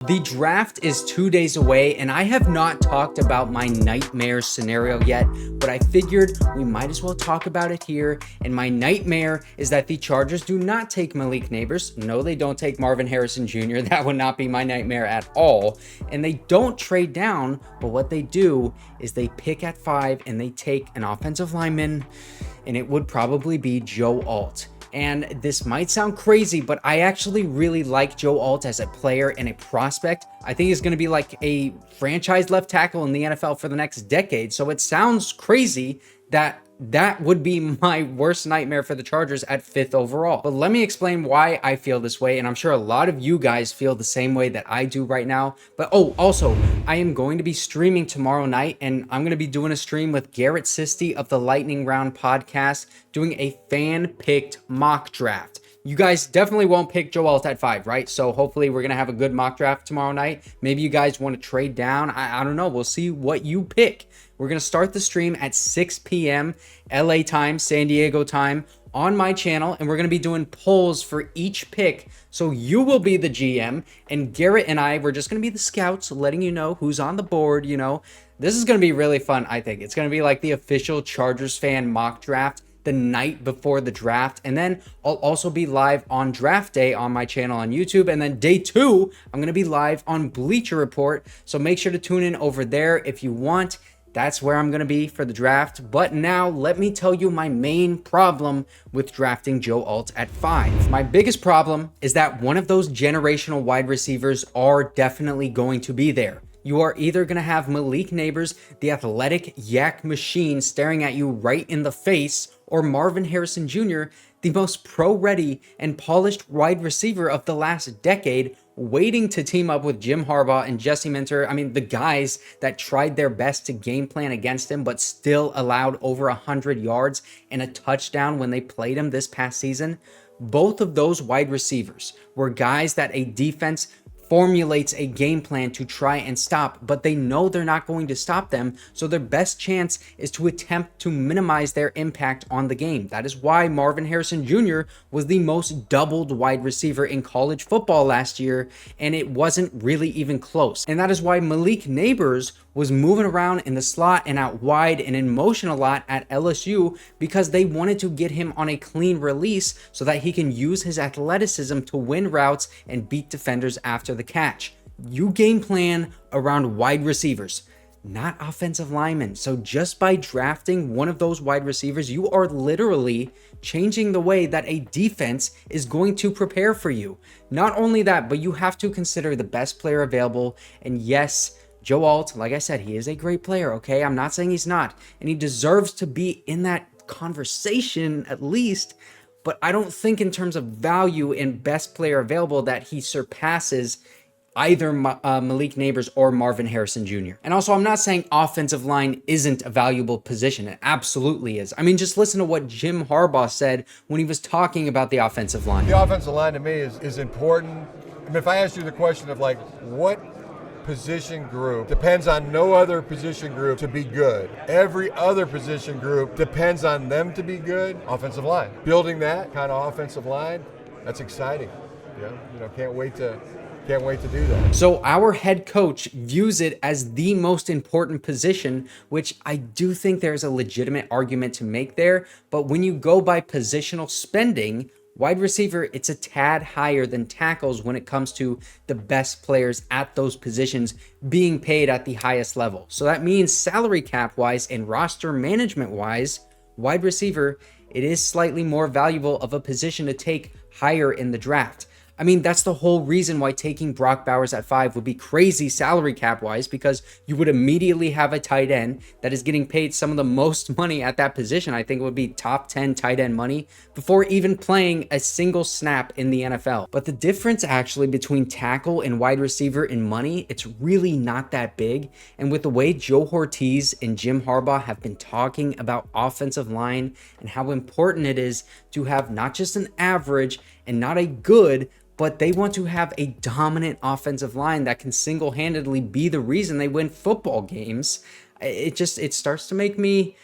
The draft is 2 days away, and I have not talked about my nightmare scenario yet, but I figured we might as well talk about it here. And my nightmare is that the Chargers do not take Malik Nabers. No, they don't take Marvin Harrison Jr. That would not be my nightmare at all. And they don't trade down, but what they do is they pick at 5 and they take an offensive lineman, and it would probably be Joe Alt. And this might sound crazy, but I actually really like Joe Alt as a player and a prospect. I think he's going to be like a franchise left tackle in the NFL for the next decade. So it sounds crazy that would be my worst nightmare for the Chargers at 5th overall. But let me explain why I feel this way, and I'm sure a lot of you guys feel the same way that I do right now. But also, I am going to be streaming tomorrow night, and I'm going to be doing a stream with Garrett Sisti of the Lightning Round podcast, doing a fan-picked mock draft. You guys definitely won't pick Joe Alt at 5, right? So hopefully we're going to have a good mock draft tomorrow night. Maybe you guys want to trade down. I don't know. We'll see what you pick. We're going to start the stream at 6 p.m. LA time, San Diego time on my channel, and we're going to be doing polls for each pick. So you will be the GM, and Garrett and I, we're just going to be the scouts, letting you know who's on the board, you know. This is going to be really fun, I think. It's going to be like the official Chargers fan mock draft the night before the draft, and then I'll also be live on draft day on my channel on YouTube, and then day 2 I'm going to be live on Bleacher Report, so make sure to tune in over there if you want. That's where I'm going to be for the draft. But now let me tell you my main problem with drafting Joe Alt at 5. My biggest problem is that one of those generational wide receivers are definitely going to be there. You are either going to have Malik Nabers, the athletic yak machine staring at you right in the face, or Marvin Harrison Jr., the most pro-ready and polished wide receiver of the last decade, waiting to team up with Jim Harbaugh and Jesse Minter. I mean, the guys that tried their best to game plan against him, but still allowed over 100 yards and a touchdown when they played him this past season. Both of those wide receivers were guys that a defense formulates a game plan to try and stop, but they know they're not going to stop them, so their best chance is to attempt to minimize their impact on the game. That is why Marvin Harrison Jr. was the most doubled wide receiver in college football last year, and it wasn't really even close. And that is why Malik Nabers was moving around in the slot and out wide and in motion a lot at LSU, because they wanted to get him on a clean release so that he can use his athleticism to win routes and beat defenders after the catch. You game plan around wide receivers, not offensive linemen. So just by drafting one of those wide receivers, you are literally changing the way that a defense is going to prepare for you. Not only that, but you have to consider the best player available. And yes, Joe Alt, like I said, he is a great player, okay? I'm not saying he's not, and he deserves to be in that conversation at least, but I don't think in terms of value and best player available that he surpasses either Malik Nabers or Marvin Harrison Jr. And also, I'm not saying offensive line isn't a valuable position. It absolutely is. I mean, just listen to what Jim Harbaugh said when he was talking about the offensive line. The offensive line to me is important. I mean, if I asked you the question of like, what position group depends on no other position group to be good, every other position group depends on them to be good, offensive line. Building that kind of offensive line, that's exciting. Yeah, can't wait to do that. So our head coach views it as the most important position, which I do think there's a legitimate argument to make there. But when you go by positional spending, wide receiver, it's a tad higher than tackles when it comes to the best players at those positions being paid at the highest level. So that means salary cap wise and roster management wise, wide receiver, it is slightly more valuable of a position to take higher in the draft. I mean, that's the whole reason why taking Brock Bowers at 5 would be crazy salary cap wise, because you would immediately have a tight end that is getting paid some of the most money at that position. I think it would be top 10 tight end money before even playing a single snap in the NFL. But the difference actually between tackle and wide receiver in money, it's really not that big. And with the way Joe Hortiz and Jim Harbaugh have been talking about offensive line and how important it is to have not just an average and not a good, but they want to have a dominant offensive line that can single-handedly be the reason they win football games. It starts to make me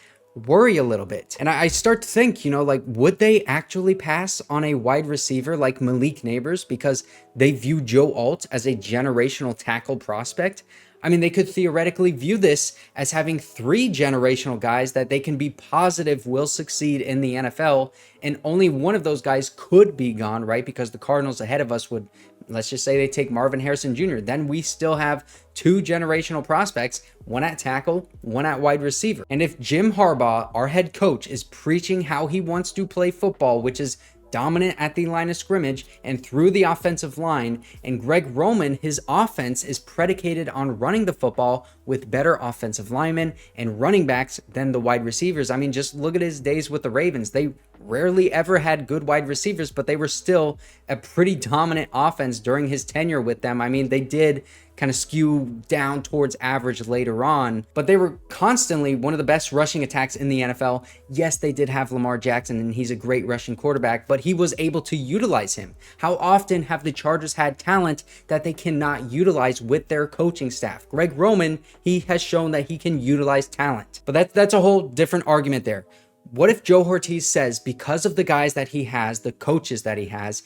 worry a little bit. And I start to think, like, would they actually pass on a wide receiver like Malik Nabers because they view Joe Alt as a generational tackle prospect? I mean, they could theoretically view this as having 3 generational guys that they can be positive will succeed in the NFL, and only one of those guys could be gone, right? Because the Cardinals ahead of us would, let's just say they take Marvin Harrison Jr. Then we still have 2 generational prospects, one at tackle, one at wide receiver. And if Jim Harbaugh, our head coach, is preaching how he wants to play football, which is dominant at the line of scrimmage and through the offensive line, and Greg Roman, his offense is predicated on running the football with better offensive linemen and running backs than the wide receivers. I mean, just look at his days with the Ravens. They rarely ever had good wide receivers, but they were still a pretty dominant offense during his tenure with them. I mean, they did kind of skew down towards average later on, but they were constantly one of the best rushing attacks in the NFL. Yes, they did have Lamar Jackson, and he's a great rushing quarterback, but he was able to utilize him. How often have the Chargers had talent that they cannot utilize with their coaching staff? Greg Roman, he has shown that he can utilize talent, but that's a whole different argument there. What if Joe Hortiz says, because of the guys that he has, the coaches that he has,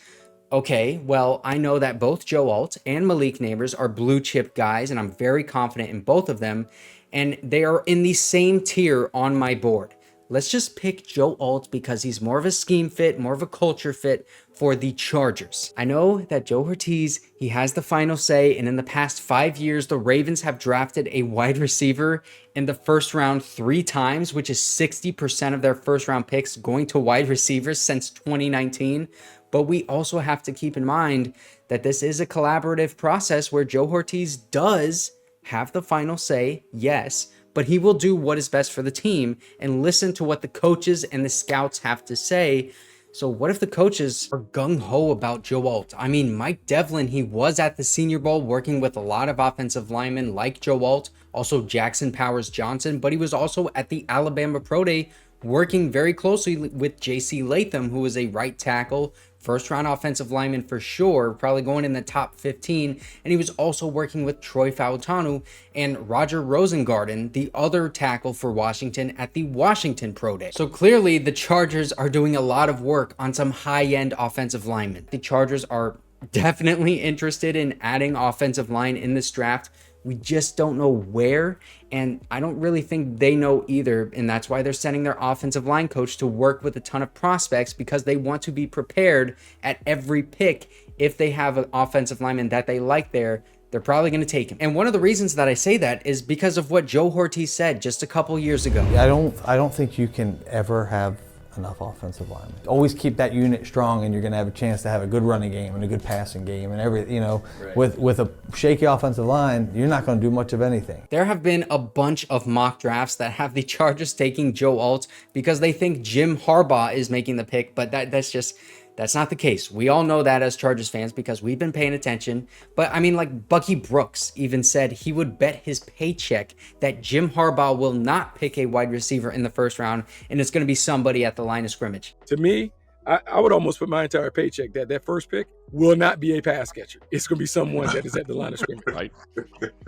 okay, well, I know that both Joe Alt and Malik Nabers are blue chip guys, and I'm very confident in both of them, and they are in the same tier on my board. Let's just pick Joe Alt because he's more of a scheme fit, more of a culture fit for the Chargers. I know that Joe Hortiz, he has the final say, and in the past 5 years, the Ravens have drafted a wide receiver in the first round 3 times, which is 60% of their first round picks going to wide receivers since 2019. But we also have to keep in mind that this is a collaborative process where Joe Hortiz does have the final say, yes, but he will do what is best for the team and listen to what the coaches and the scouts have to say. So what if the coaches are gung-ho about Joe Alt? I mean, Mike Devlin, he was at the Senior Bowl working with a lot of offensive linemen like Joe Alt, also Jackson Powers Johnson, but he was also at the Alabama Pro Day working very closely with J.C. Latham, who is a right tackle, first-round offensive lineman for sure, probably going in the top 15. And he was also working with Troy Fautanu and Roger Rosengarten, the other tackle for Washington, at the Washington Pro Day. So clearly, the Chargers are doing a lot of work on some high-end offensive linemen. The Chargers are definitely interested in adding offensive line in this draft. We just don't know where, and I don't really think they know either, and that's why they're sending their offensive line coach to work with a ton of prospects, because they want to be prepared at every pick. If they have an offensive lineman that they like there, they're probably going to take him. And one of the reasons that I say that is because of what Joe Hortiz said just a couple years ago. I don't think you can ever have enough offensive linemen. Always keep that unit strong, and you're going to have a chance to have a good running game and a good passing game and everything. Right. With a shaky offensive line, you're not going to do much of anything. There have been a bunch of mock drafts that have the Chargers taking Joe Alt because they think Jim Harbaugh is making the pick, but that's not the case. We all know that as Chargers fans because we've been paying attention. But I mean, like Bucky Brooks even said he would bet his paycheck that Jim Harbaugh will not pick a wide receiver in the first round, and it's going to be somebody at the line of scrimmage. To me, I would almost put my entire paycheck that first pick will not be a pass catcher. It's going to be someone that is at the line of scrimmage. Right.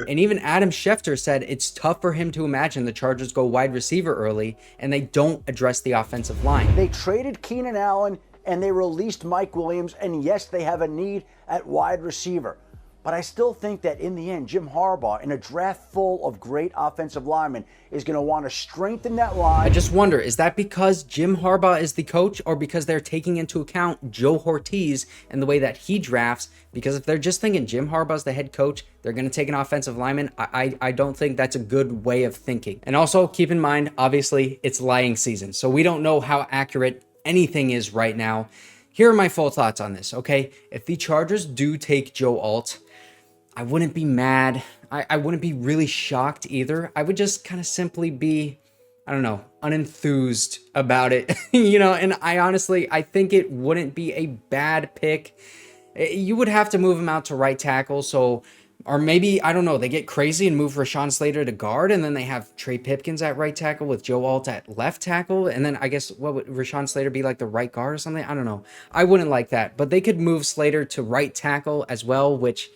And even Adam Schefter said it's tough for him to imagine the Chargers go wide receiver early and they don't address the offensive line. They traded Keenan Allen and they released Mike Williams, and yes, they have a need at wide receiver. But I still think that in the end, Jim Harbaugh, in a draft full of great offensive linemen, is going to want to strengthen that line. I just wonder, is that because Jim Harbaugh is the coach, or because they're taking into account Joe Hortiz and the way that he drafts? Because if they're just thinking Jim Harbaugh's the head coach, they're going to take an offensive lineman, I don't think that's a good way of thinking. And also, keep in mind, obviously, it's lying season, so we don't know how accurate anything is right now. Here are my full thoughts on this, okay? If the Chargers do take Joe Alt, I wouldn't be mad. I wouldn't be really shocked either. I would just kind of simply be, I don't know, unenthused about it. And I think it wouldn't be a bad pick. You would have to move him out to right tackle, or maybe, I don't know, they get crazy and move Rashawn Slater to guard, and then they have Trey Pipkins at right tackle with Joe Alt at left tackle, and then I guess, what would Rashawn Slater be, like the right guard or something? I don't know. I wouldn't like that, but they could move Slater to right tackle as well, which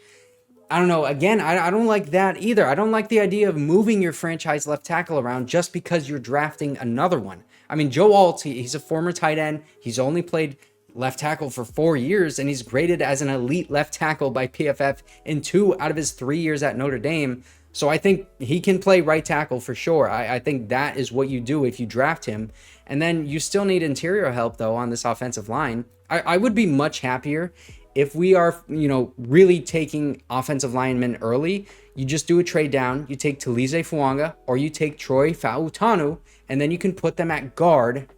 I don't know. Again, I don't like that either. I don't like the idea of moving your franchise left tackle around just because you're drafting another one. I mean, Joe Alt, he's a former tight end. He's only played left tackle for 4 years, and he's graded as an elite left tackle by PFF in 2 out of his 3 years at Notre Dame. So I think he can play right tackle for sure. I think that is what you do if you draft him. And then you still need interior help, though, on this offensive line. I would be much happier if we are, really taking offensive linemen early. You just do a trade down. You take Talize Fuanga or you take Troy Fautanu, and then you can put them at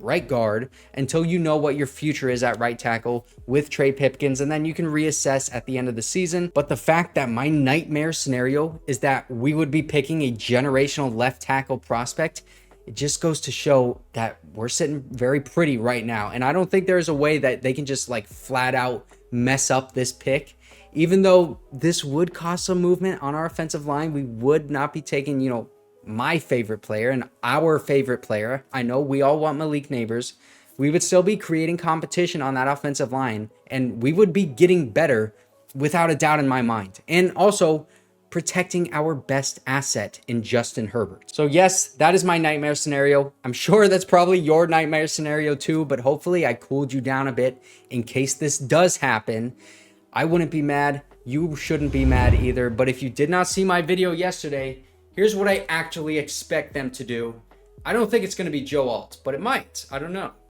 right guard, until you know what your future is at right tackle with Trey Pipkins, and then you can reassess at the end of the season. But the fact that my nightmare scenario is that we would be picking a generational left tackle prospect, it just goes to show that we're sitting very pretty right now. And I don't think there's a way that they can just flat out mess up this pick. Even though this would cost some movement on our offensive line, we would not be taking, my favorite player and our favorite player. I know we all want Malik Nabers. We would still be creating competition on that offensive line, and we would be getting better without a doubt in my mind. And also protecting our best asset in Justin Herbert. So yes, that is my nightmare scenario. I'm sure that's probably your nightmare scenario too, but hopefully I cooled you down a bit in case this does happen. I wouldn't be mad. You shouldn't be mad either. But if you did not see my video yesterday, here's what I actually expect them to do. I don't think it's going to be Joe Alt, but it might. I don't know.